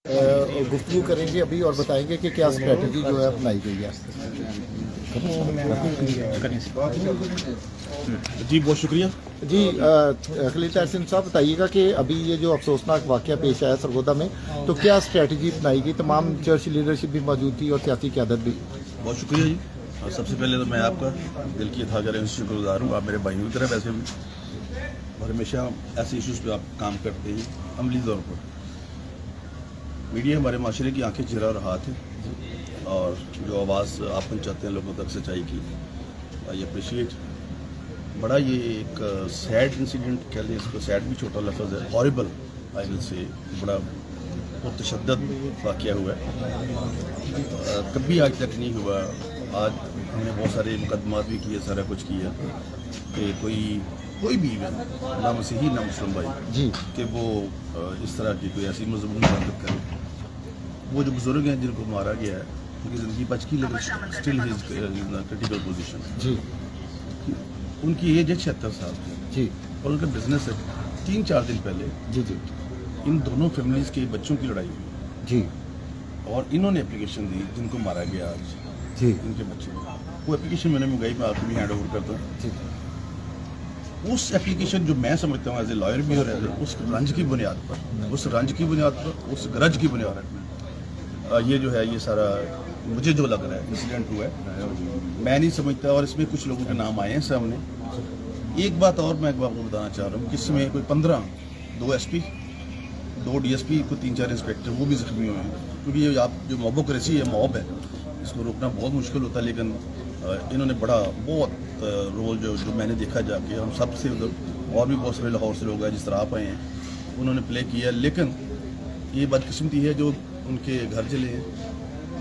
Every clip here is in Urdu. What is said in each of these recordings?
گفتگو کریں گے ابھی اور بتائیں گے کہ کیا اسٹریٹجی جو ہے اپنائی گئی ہے. جی بہت شکریہ. جی خلیل طاہر سندھ صاحب بتائیے گا کہ ابھی یہ جو افسوسناک واقعہ پیش آیا سرگودا میں تو کیا اسٹریٹجی اپنائی گئی؟ تمام چرچ لیڈرشپ بھی موجود تھی اور سیاسی قیادت بھی. بہت شکریہ جی. اور سب سے پہلے تو میں آپ کا دل کی تھا کر شکر گزار ہوں. آپ میرے بھائیوں کی طرح ویسے بھی اور ہمیشہ ایسے ایشوز پہ آپ کام کرتے ہیں عملی طور پر. میڈیا ہمارے معاشرے کی آنکھیں چہرہ اور ہاتھ ہے اور جو آواز آپ پہنچاتے ہیں لوگوں تک سچائی کی. I appreciate. بڑا یہ ایک سیڈ انسیڈنٹ کہہ لیں اس کو, سیڈ بھی چھوٹا لفظ ہے, ہارریبل آئی ول سے, بڑا متشدد واقعہ ہوا ہے. کبھی آج تک نہیں ہوا. آج ہم نے بہت سارے مقدمات بھی کیے, سارا کچھ کیا کہ کوئی بھی نہ مسیحی نہ مسلم بھائی جی کہ وہ اس طرح کی کوئی ایسی مضمون حرکت کرے. وہ جو بزرگ ہیں جن کو مارا گیا ہے ان کی زندگی بچ کی لیکن اسٹل ہز کریٹیکل پوزیشن. جی ان کی ایج ہے 76 سال کی جی اور ان کا بزنس ہے. 3-4 دن پہلے جی جی ان دونوں فیملیز کے بچوں کی لڑائی ہوئی جی اور انہوں نے اپلیکیشن دی جن کو مارا گیا آج جی ان کے بچے. وہ اپلیکیشن میں نے منگائی, میں آپ کو بھی ہینڈ اوور کرتا ہوں. جی اس اپلیکیشن جو میں سمجھتا ہوں ایز اے لائر بھی اور اس رنج کی بنیاد پر, اس رنج کی بنیاد پر, اس گرج کی بنیاد پر یہ جو ہے یہ سارا مجھے جو لگ رہا ہے انسیڈنٹ ہوا ہے میں نہیں سمجھتا. اور اس میں کچھ لوگوں کے نام آئے ہیں سامنے. ایک بات اور میں ایک بار کو بتانا چاہ رہا ہوں کہ اس میں کوئی 15 2 S P 2 D S P کو 3-4 انسپیکٹر وہ بھی زخمی ہوئے ہیں. کیونکہ یہ آپ جو موبوکریسی ہے, موب ہے, اس کو روکنا بہت مشکل ہوتا ہے. لیکن انہوں نے بہت رول جو میں نے دیکھا جا کے, ہم سب سے ادھر اور بھی بہت سارے لاہور سے لوگ ہیں جس طرح آپ آئے ہیں انہوں نے پلے کیا. لیکن یہ بدقسمتی ہے جو ان کے گھر چلے ہیں.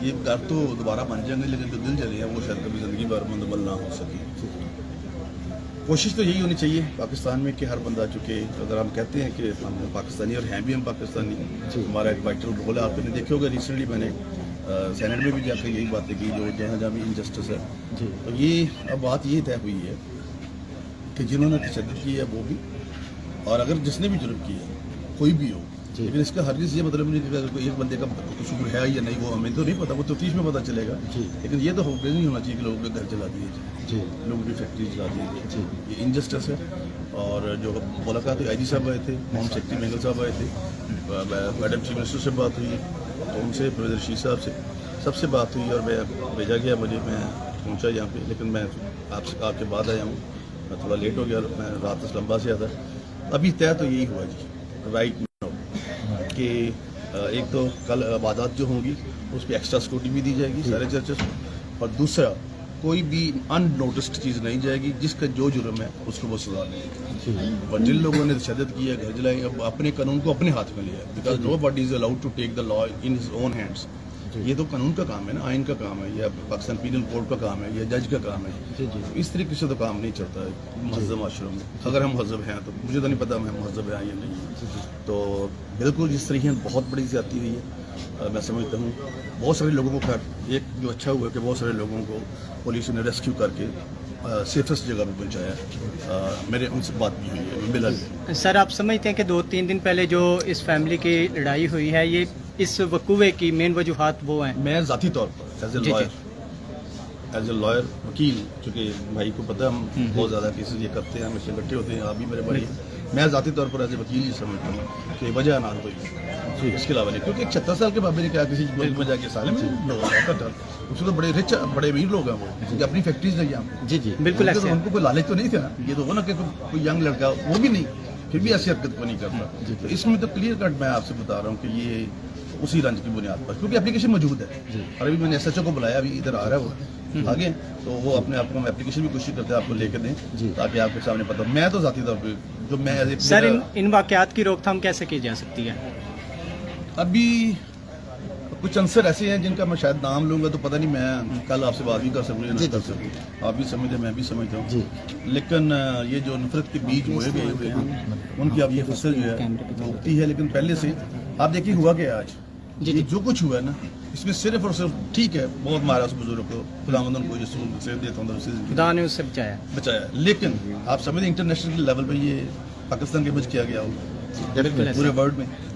یہ گھر تو دوبارہ بن جائیں گے لیکن جو دل چلے ہیں وہ شاید کبھی زندگی بھر منتقل نہ ہو سکے. کوشش تو یہی ہونی چاہیے پاکستان میں کہ ہر بندہ, چونکہ اگر ہم کہتے ہیں کہ ہم پاکستانی اور ہیں بھی ہم پاکستانی, ہمارا ایک وائٹل رول ہے. آپ نے دیکھے ہوگا ریسنٹلی میں نے سینٹ میں بھی جا کے یہی باتیں کی جو جہاں جہاں بھی انجسٹس ہے. تو یہ اب بات یہ طے ہوئی ہے کہ جنہوں نے تشدد کی ہے وہ بھی, اور اگر جس نے بھی جرم کیا ہے کوئی بھی ہو, لیکن اس کا ہرگز یہ مطلب نہیں کہ اگر ایک بندے کا قصور ہے یا نہیں وہ ہمیں تو نہیں پتا, وہ تفتیش میں پتہ چلے گا. لیکن یہ تو نہیں ہونا چاہیے کہ لوگوں کے گھر چلا دیے جائے, لوگوں کی فیکٹری چلا دی جائے. یہ انجسٹس ہے. اور جو ملاقات آئی جی صاحب آئے تھے, ہوم سیکرٹری مینگل صاحب آئے تھے, میڈم چیف منسٹر سے بات ہوئی تو ان سے پروفیسر رشید صاحب سے سب سے بات ہوئی اور میں بھیجا گیا مجھے. میں پہنچا یہاں پہ لیکن میں آپ سے کے بعد آیا ہوں, میں تھوڑا لیٹ ہو گیا, میں رات اسلام آباد سے آتا. ابھی طے تو یہی ہوا جی رائٹ کہ ایک تو کل عبادات جو ہوں گی اس پہ ایکسٹرا سیکورٹی بھی دی جائے گی سارے چرچز, اور دوسرا کوئی بھی ان نوٹسڈ چیز نہیں جائے گی. جس کا جو جرم ہے اس کو وہ سزا ملے گی. اور جن لوگوں نے تشدد کیا, گھر جلائے, اب اپنے قانون کو اپنے ہاتھ میں لیا ہے, because nobody is allowed to take the law in his own hands. یہ تو قانون کا کام ہے نا, آئین کا کام ہے, یا پاکستان پینل کوڈ کا کام ہے, یا جج کا کام ہے. اس طریقے سے تو کام نہیں چلتا ہے مہذب معاشروں میں. اگر ہم مہذب ہیں تو مجھے تو نہیں پتا ہم مہذب ہیں یا نہیں. تو بالکل اس طریقے بہت بڑی زیادتی ہوئی ہے. میں سمجھتا ہوں بہت سارے لوگوں کو ایک جو اچھا ہوا کہ بہت سارے لوگوں کو پولیس نے ریسکیو کر کے سیفسٹ جگہ پہ پہنچایا. میرے ان سے بات بھی ہوئی ہے ملا. سر آپ سمجھتے ہیں کہ 2-3 دن پہلے جو اس فیملی کی لڑائی ہوئی ہے یہ اس وقوعے کی مین وجوہات وہ ہیں؟ میں ذاتی طور پر ایز اے لائر وکیل, چونکہ بھائی کو پتہ ہم بہت زیادہ کیسز یہ کرتے ہیں, ہمیشہ اکٹھے ہوتے ہیں, آپ بھی میرے بھائی, میں ذاتی طور پر ایز اے وکیل یہ سمجھتا ہوں کہ وجہ نہ کوئی اس کے علاوہ نہیں. کیونکہ ایک 76 سال کے بابے نے کیا کسی ملک میں جا کے سالے میں اس میں تو بڑے رچ بڑے امیر لوگ ہیں, وہ اپنی فیکٹریز ہیں یہاں. جی بالکل ایسے ان کو کوئی لالچ تو نہیں تھا نا. یہ تو وہ نا کہ کوئی ینگ لڑکا وہ بھی نہیں, پھر بھی ایسی حرکت کو نہیں کرتا. تو اس میں تو کلیئر کٹ میں آپ سے بتا رہا ہوں کہ یہ اسی رنج کی بنیاد پر, کیونکہ اپلیکیشن موجود ہے. اور ابھی میں نے ایس ایچ او کو بلایا, ابھی ادھر آ رہا ہے وہ آگے, تو وہ اپنے آپ کو اپلیکیشن بھی کوشش کرتے ہیں آپ کو لے کے دیں تاکہ آپ کے سامنے پتہ. میں تو ذاتی طور پہ جو میں سر ان واقعات کی روک تھام کیسے کی جا سکتی ہے؟ ابھی کچھ عنصر ایسے ہیں جن کا میں شاید نام لوں گا تو پتہ نہیں, میں کل آپ سے بات بھی کر سکوں یا نہ کر سکوں. آپ بھی سمجھتے میں بھی سمجھتا ہوں. لیکن یہ جو نفرت کے بیج بوئے گئے ہوئے ہیں ان کی اب یہ فصل جو ہے اگتی ہے. لیکن پہلے سے آپ دیکھیے ہوا کہ آج یہ جو کچھ ہوا ہے نا, اس میں صرف اور صرف ٹھیک ہے بہت مارا اس بزرگ کو, خداوند ان کو جس سے دیتا ہوں خدا نے اس سے بچایا, لیکن آپ سمجھیں انٹرنیشنل لیول پہ یہ پاکستان کے بچ کیا گیا ہوگا پورے ورلڈ میں.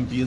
MP,